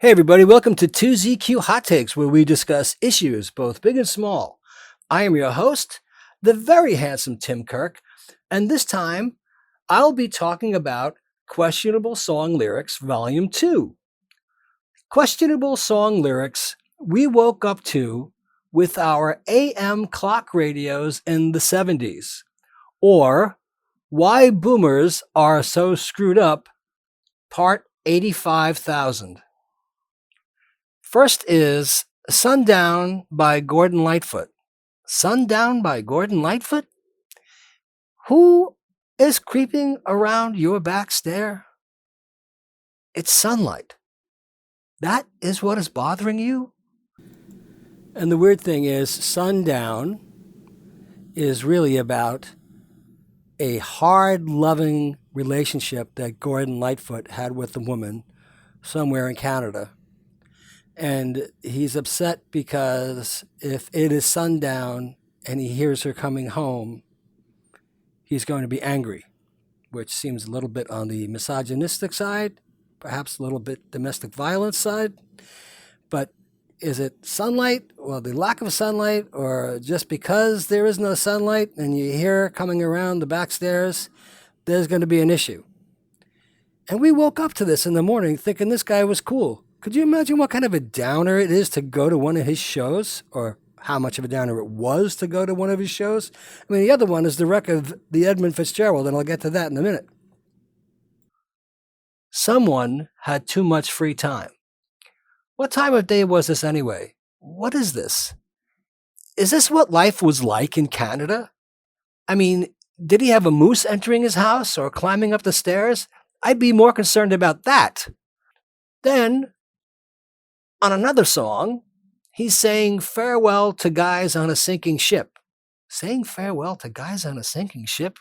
Hey, everybody, welcome to 2ZQ Hot Takes, where we discuss issues both big and small. I am your host, the very handsome Tim Kirk, and this time I'll be talking about Questionable Song Lyrics, Volume 2. Questionable song lyrics we woke up to with our AM clock radios in the 70s, or Why Boomers Are So Screwed Up, Part 85,000. First is Sundown by Gordon Lightfoot. Sundown by Gordon Lightfoot? Who is creeping around your back stair? It's sunlight. That is what is bothering you? And the weird thing is, Sundown is really about a hard, loving relationship that Gordon Lightfoot had with a woman somewhere in Canada. And he's upset because if it is sundown and he hears her coming home, he's going to be angry, which seems a little bit on the misogynistic side, perhaps a little bit domestic violence side. But is it sunlight, or the lack of sunlight, or just because there is no sunlight and you hear her coming around the back stairs, there's going to be an issue? And we woke up to this in the morning thinking this guy was cool. Could you imagine what kind of a downer it is to go to one of his shows, or how much of a downer it was to go to one of his shows? I mean, the other one is the wreck of the Edmund Fitzgerald, and I'll get to that in a minute. Someone had too much free time. What time of day was this anyway? What is this? Is this what life was like in Canada? I mean, did he have a moose entering his house or climbing up the stairs? I'd be more concerned about that. Then, on another song, he's saying farewell to guys on a sinking ship. Saying farewell to guys on a sinking ship?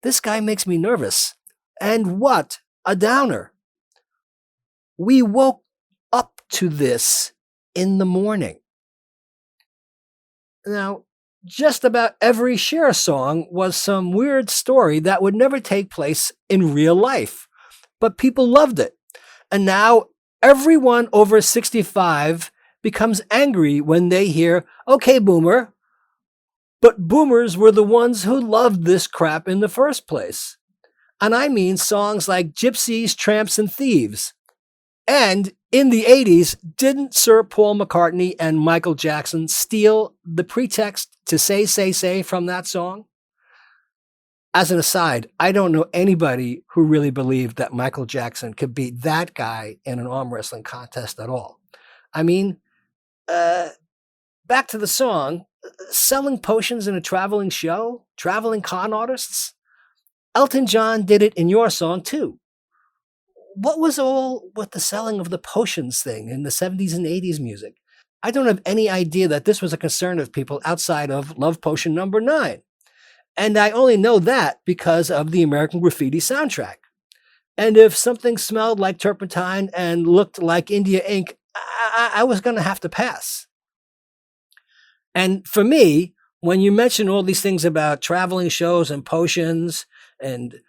This guy makes me nervous. And what a downer. We woke up to this in the morning. Now, just about every Cher song was some weird story that would never take place in real life, but people loved it. And now everyone over 65 becomes angry when they hear, okay, boomer, but boomers were the ones who loved this crap in the first place. And I mean songs like Gypsies, Tramps, and Thieves. And in the 80s, didn't Sir Paul McCartney and Michael Jackson steal the pretext to say from that song? As an aside, I don't know anybody who really believed that Michael Jackson could beat that guy in an arm wrestling contest at all. I mean, back to the song, selling potions in a traveling show, traveling con artists. Elton John did it in your song too. What was all with the selling of the potions thing in the 70s and 80s music? I don't have any idea that this was a concern of people outside of Love Potion number 9. And I only know that because of the American Graffiti soundtrack. And if something smelled like turpentine and looked like India ink, I was going to have to pass. And for me, when you mention all these things about traveling shows and potions and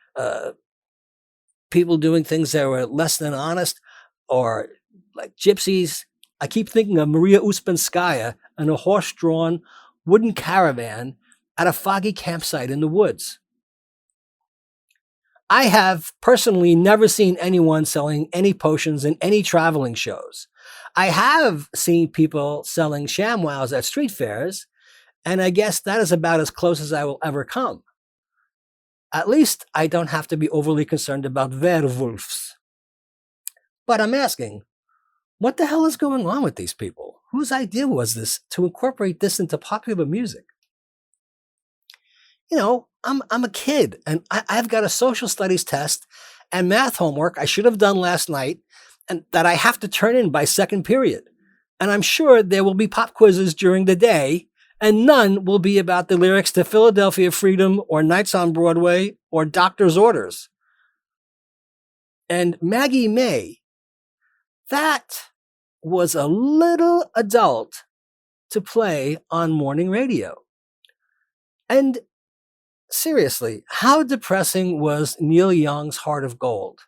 people doing things that were less than honest, or like gypsies, I keep thinking of Maria Uspenskaya and a horse-drawn wooden caravan at a foggy campsite in the woods. I have personally never seen anyone selling any potions in any traveling shows. I have seen people selling ShamWows at street fairs, and I guess that is about as close as I will ever come. At least I don't have to be overly concerned about werewolves. But I'm asking, what the hell is going on with these people? Whose idea was this to incorporate this into popular music? You know, I'm a kid, and I've got a social studies test and math homework I should have done last night, and that I have to turn in by second period. And I'm sure there will be pop quizzes during the day, and none will be about the lyrics to Philadelphia Freedom or Nights on Broadway or Doctor's Orders. And Maggie May, that was a little adult to play on morning radio. And seriously, how depressing was Neil Young's Heart of Gold?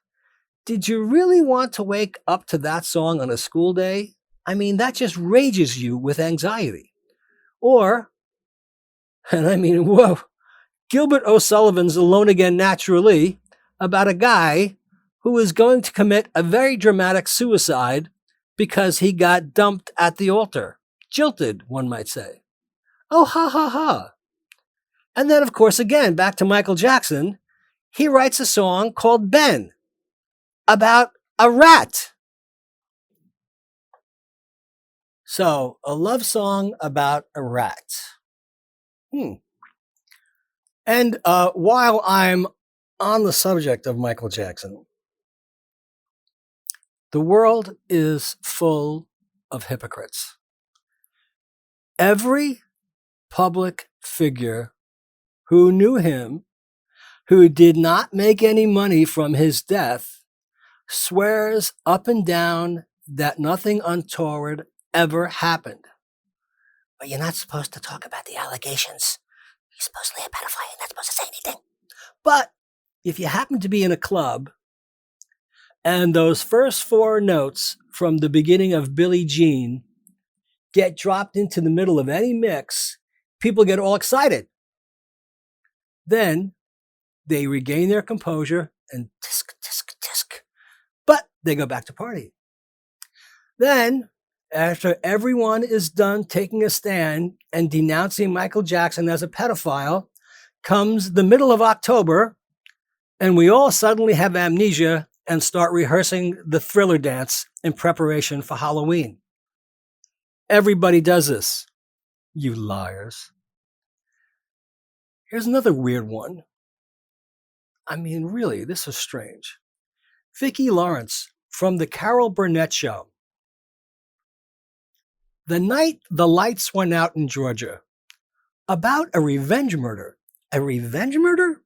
Did you really want to wake up to that song on a school day? I mean, that just rages you with anxiety. Or, and I mean, whoa, Gilbert O'Sullivan's Alone Again Naturally about a guy who is going to commit a very dramatic suicide because he got dumped at the altar. Jilted, one might say. Oh, ha, ha, ha. And then, of course, again, back to Michael Jackson, he writes a song called Ben about a rat. So, a love song about a rat. And while I'm on the subject of Michael Jackson, the world is full of hypocrites. Every public figure who knew him, who did not make any money from his death, swears up and down that nothing untoward ever happened. But you're not supposed to talk about the allegations. He's supposedly a pedophile. You're not supposed to say anything. But if you happen to be in a club and those first four notes from the beginning of Billie Jean get dropped into the middle of any mix, people get all excited. Then they regain their composure and tisk, tisk, tisk. But they go back to party. Then, after everyone is done taking a stand and denouncing Michael Jackson as a pedophile, comes the middle of October, and we all suddenly have amnesia and start rehearsing the Thriller dance in preparation for Halloween. Everybody does this, you liars. Here's another weird one. I mean, really, this is strange. Vicki Lawrence from The Carol Burnett Show. The night the lights went out in Georgia. About a revenge murder. A revenge murder?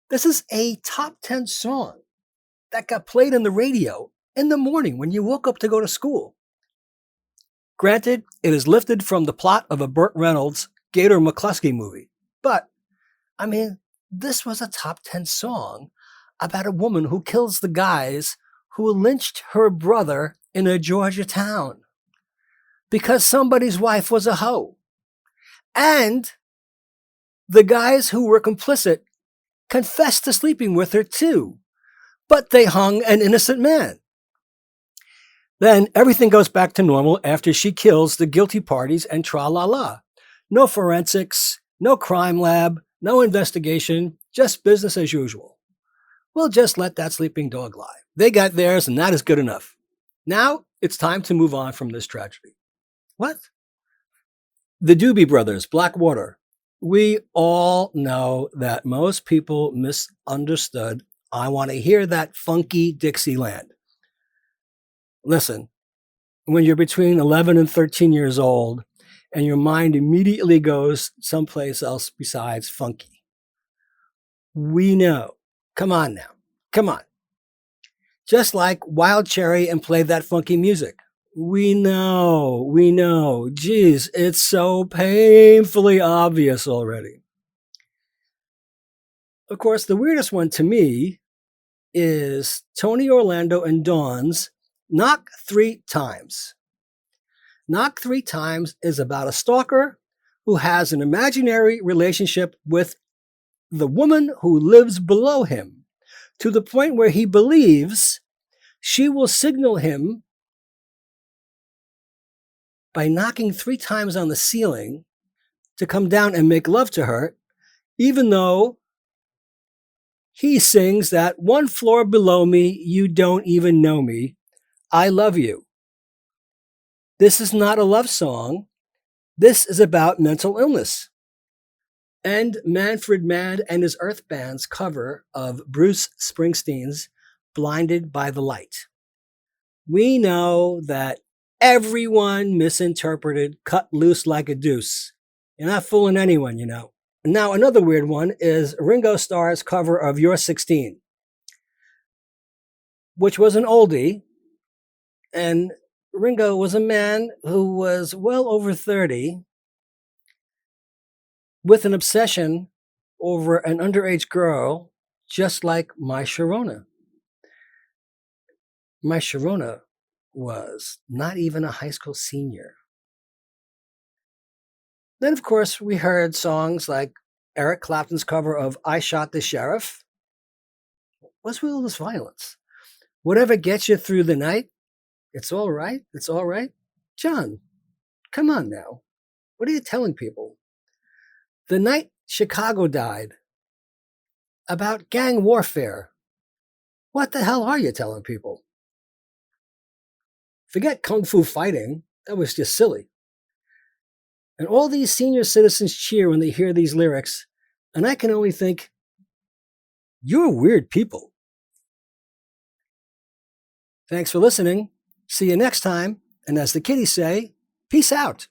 This is a top 10 song that got played on the radio in the morning when you woke up to go to school. Granted, it is lifted from the plot of a Burt Reynolds Gator McCluskey movie. But, I mean, this was a top 10 song about a woman who kills the guys who lynched her brother in a Georgia town because somebody's wife was a hoe. And the guys who were complicit confessed to sleeping with her too, but they hung an innocent man. Then everything goes back to normal after she kills the guilty parties and tra-la-la. No forensics, no crime lab, no investigation, just business as usual. We'll just let that sleeping dog lie. They got theirs and that is good enough. Now it's time to move on from this tragedy. What? The Doobie Brothers, Blackwater. We all know that most people misunderstood I Want to Hear That Funky Dixieland. Listen, when you're between 11 and 13 years old and your mind immediately goes someplace else besides funky, we know. Come on now. Come on. Just like Wild Cherry and Play That Funky Music. We know. Geez, it's so painfully obvious already. Of course, the weirdest one to me is Tony Orlando and Dawn's Knock 3 Times. Knock 3 Times is about a stalker who has an imaginary relationship with the woman who lives below him, to the point where he believes she will signal him by knocking 3 times on the ceiling to come down and make love to her, even though he sings that 1 floor below me, you don't even know me, I love you. This is not a love song. This is about mental illness. And Manfred Mann and his Earth Band's cover of Bruce Springsteen's Blinded by the Light. We know that everyone misinterpreted Cut Loose Like a Deuce. You're not fooling anyone, you know. Now, another weird one is Ringo Starr's cover of You're 16, which was an oldie. And Ringo was a man who was well over 30 with an obsession over an underage girl just like my Sharona. My Sharona was not even a high school senior. Then, of course, we heard songs like Eric Clapton's cover of I Shot the Sheriff. What's with all this violence? Whatever gets you through the night, it's all right. It's all right. John, come on now. What are you telling people? The night Chicago died, about gang warfare. What the hell are you telling people? Forget kung fu fighting. That was just silly. And all these senior citizens cheer when they hear these lyrics, and I can only think, you're weird people. Thanks for listening. See you next time. And as the kiddies say, peace out.